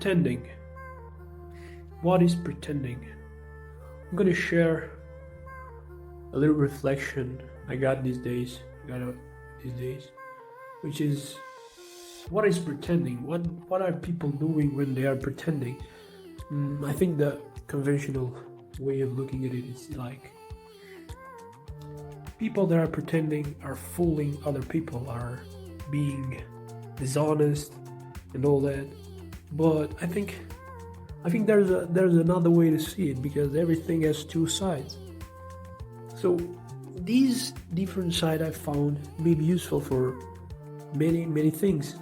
Pretending. What is pretending? I'm gonna share a little reflection I got these days. Which is, what is pretending? What are people doing when they are pretending? I think the conventional way of looking at it is like people that are pretending are fooling other people, are being dishonest and all that. But I think there's another way to see it, because everything has two sides. So these different sides I found may be useful for many things.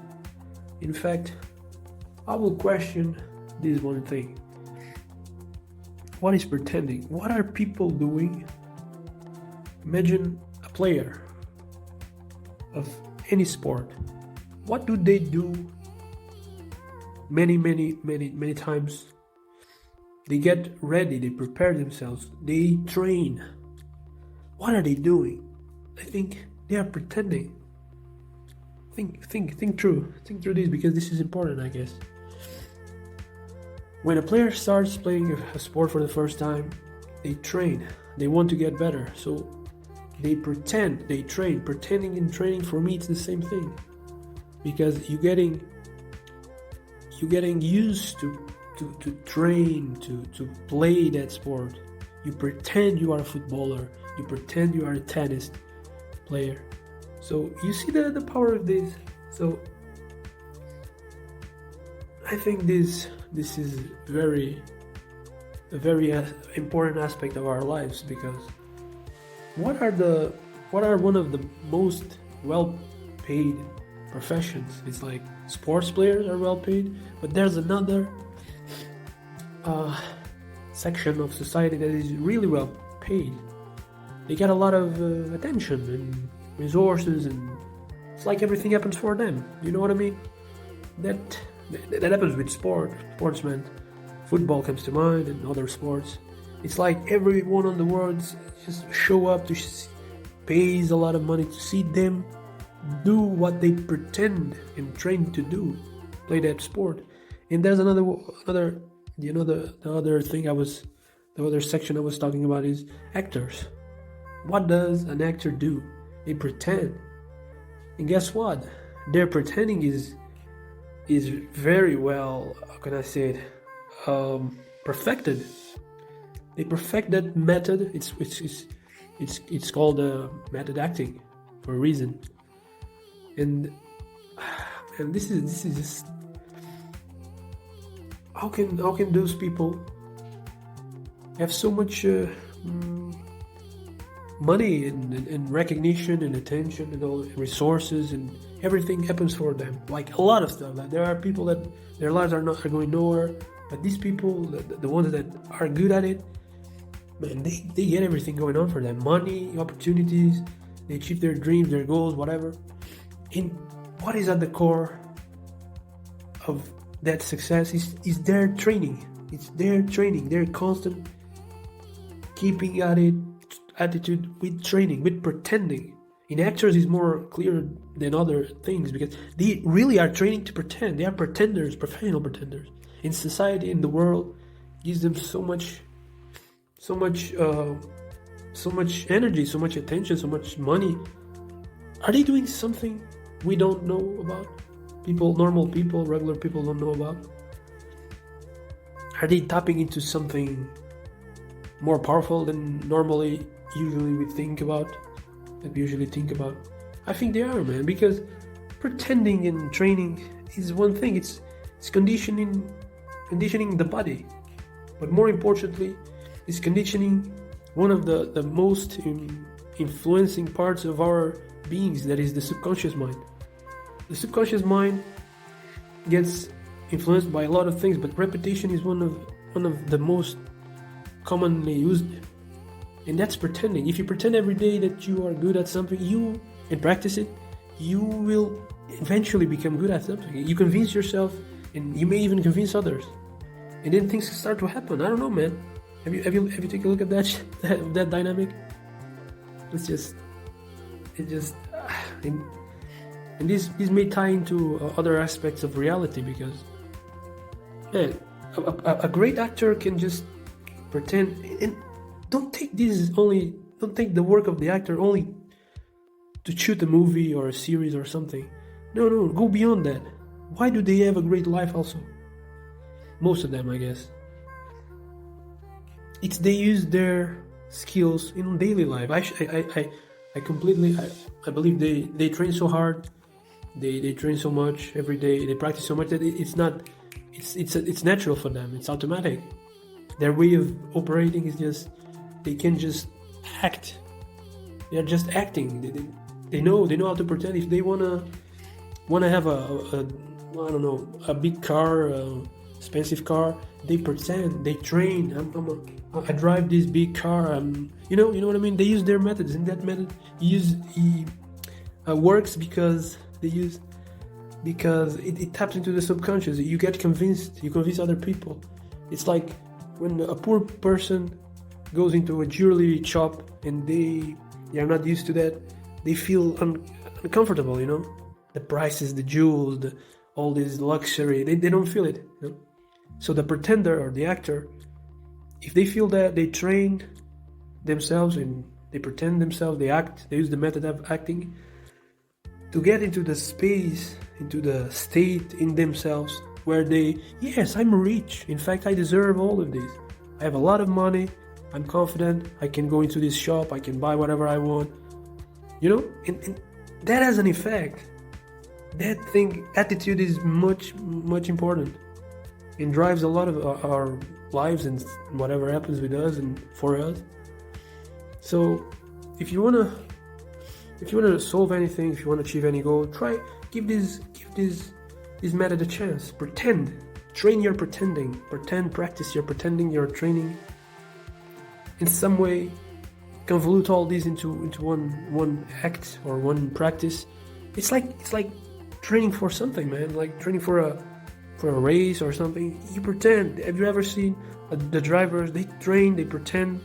In fact, I will question this one thing. What is pretending? What are people doing? Imagine a player of any sport. What do they do many times? They get ready, they prepare themselves, they train. What are they doing? I think they are pretending. Think through this, because this is important, I guess. When a player starts playing a sport for the first time, they train. They want to get better, so they pretend, they train. Pretending and training, for me, it's the same thing, because you're getting used to train, to play that sport. You pretend you are a footballer, you pretend you are a tennis player. So you see the power of this. So I think this is a very important aspect of our lives, because what are one of the most well paid professions? It's like sports players are well paid, but there's another section of society that is really well paid. They get a lot of attention and resources, and it's like everything happens for them. You know what I mean? That happens with sportsmen. Football comes to mind, and other sports. It's like everyone on the world just show up to pays a lot of money to see them do what they pretend and train to do, play that sport. And there's another the other section I was talking about is actors. What does an actor do? They pretend. And guess what? Their pretending is very well, how can I say it, perfected. They perfect that method. It's called method acting for a reason. And this is just, how can those people have so much money and recognition and attention and all resources, and everything happens for them, like a lot of stuff. Like, there are people that their lives are going nowhere, but these people, the ones that are good at it, man, they get everything going on for them. Money, opportunities, they achieve their dreams, their goals, whatever. And what is at the core of that success is their training. It's their training, their constant keeping at it attitude with training, with pretending. In actors, is more clear than other things, because they really are training to pretend. They are pretenders, professional pretenders. In society, in the world, gives them so much energy, so much attention, so much money. Are they doing something we don't know about? Normal people, regular people don't know about? Are they tapping into something more powerful than usually we think about? I think they are, man, because pretending and training is one thing. It's conditioning the body, but more importantly, it's conditioning one of the most influencing parts of our beings, that is the subconscious mind. The subconscious mind gets influenced by a lot of things, but repetition is one of the most commonly used, and that's pretending. If you pretend every day that you are good at something, and practice it, you will eventually become good at something. You convince yourself, and you may even convince others, and then things start to happen. I don't know, man. Have you take a look at that dynamic? And this may tie into other aspects of reality, because Man, a great actor can just pretend, and don't take the work of the actor only to shoot a movie or a series or something. No, go beyond that. Why do they have a great life also? Most of them, I guess. It's they use their skills in daily life. I believe they train so hard. They train so much every day. They practice so much that it's natural for them. It's automatic. Their way of operating is just they can just act. They are just acting. They know how to pretend. If they wanna have a I don't know, a big car, expensive car, they pretend. They train. I drive this big car. You know what I mean. They use their methods, and that method works because it taps into the subconscious. You get convinced. You convince other people. It's like when a poor person goes into a jewelry shop and they are not used to that. They feel uncomfortable. You know, the prices, the jewels, all this luxury. They don't feel it. You know? So the pretender or the actor, if they feel that, they train themselves and they pretend themselves, they act, they use the method of acting to get into the space, into the state in themselves where yes, I'm rich. In fact, I deserve all of this. I have a lot of money. I'm confident. I can go into this shop. I can buy whatever I want. You know, and that has an effect. That attitude is much, much important. It drives a lot of our lives and whatever happens with us and for us. So, if you wanna solve anything, if you wanna achieve any goal, give this method a chance. Pretend, train your pretending. Practice your pretending, your training. In some way, convolute all these into one act or one practice. It's like training for something, man. Like training for a race or something. You pretend. Have you ever seen the drivers? They train, they pretend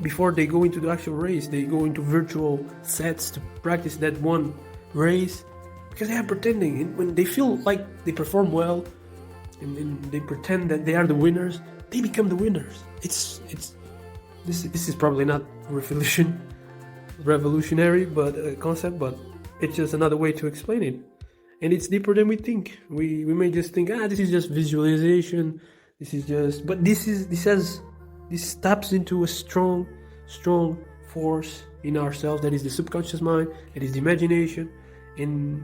before they go into the actual race. They go into virtual sets to practice that one race because they are pretending. And when they feel like they perform well and they pretend that they are the winners, they become the winners. This is probably not revolutionary concept, but it's just another way to explain it. And it's deeper than we think. We may just think, this is just visualization. But this taps into a strong force in ourselves. That is the subconscious mind. It is the imagination, and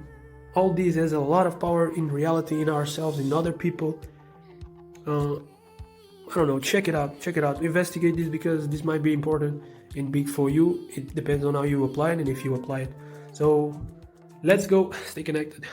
all this has a lot of power in reality, in ourselves, in other people. I don't know. Check it out. Investigate this because this might be important and big for you. It depends on how you apply it and if you apply it. So let's go. Stay connected.